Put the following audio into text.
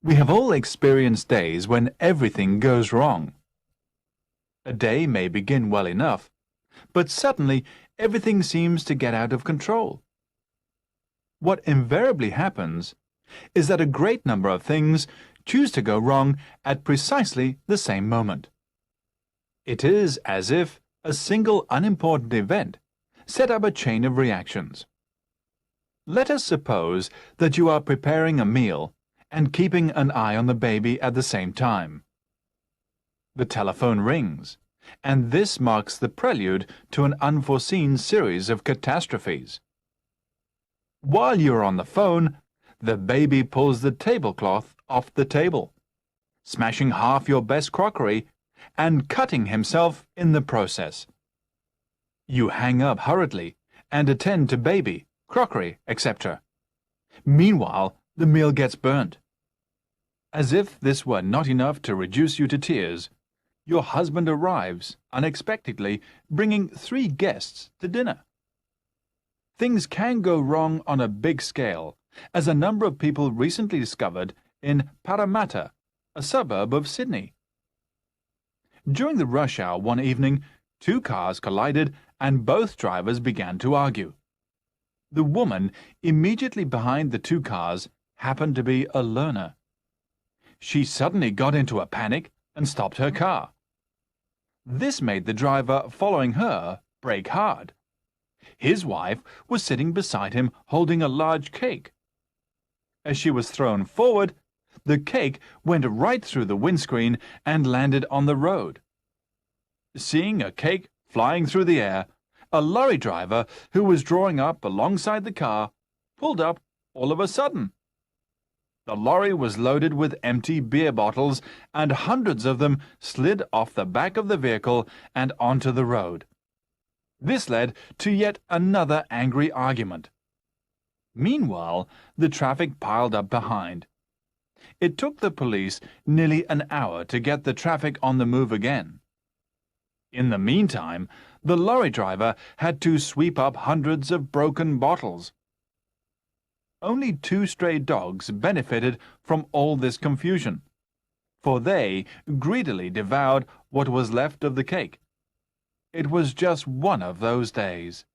We have all experienced days when everything goes wrong. A day may begin well enough, but suddenly everything seems to get out of control. What invariably happens is that a great number of things choose to go wrong at precisely the same moment. It is as if a single unimportant event set up a chain of reactions. Let us suppose that you are preparing a meal and keeping an eye on the baby at the same time. The telephone rings, and this marks the prelude to an unforeseen series of catastrophes. While you're on the phone, the baby pulls the tablecloth off the table, smashing half your best crockery and cutting himself in the process. You hang up hurriedly and attend to baby, crockery, etc. Meanwhile, the meal gets burnt. As if this were not enough to reduce you to tears, your husband arrives unexpectedly, bringing 3 guests to dinner. Things can go wrong on a big scale, as a number of people recently discovered in Parramatta, a suburb of Sydney. During the rush hour one evening, 2 cars collided and both drivers began to argue. The woman immediately behind the 2 cars happened to be a learner. She suddenly got into a panic and stopped her car. This made the driver following her brake hard. His wife was sitting beside him holding a large cake. As she was thrown forward, the cake went right through the windscreen and landed on the road. Seeing a cake flying through the air, a lorry driver who was drawing up alongside the car pulled up all of a sudden. The lorry was loaded with empty beer bottles, and hundreds of them slid off the back of the vehicle and onto the road. This led to yet another angry argument. Meanwhile, the traffic piled up behind. It took the police nearly an hour to get the traffic on the move again. In the meantime, the lorry driver had to sweep up hundreds of broken bottles. Only 2 stray dogs benefited from all this confusion, for they greedily devoured what was left of the cake. It was just one of those days.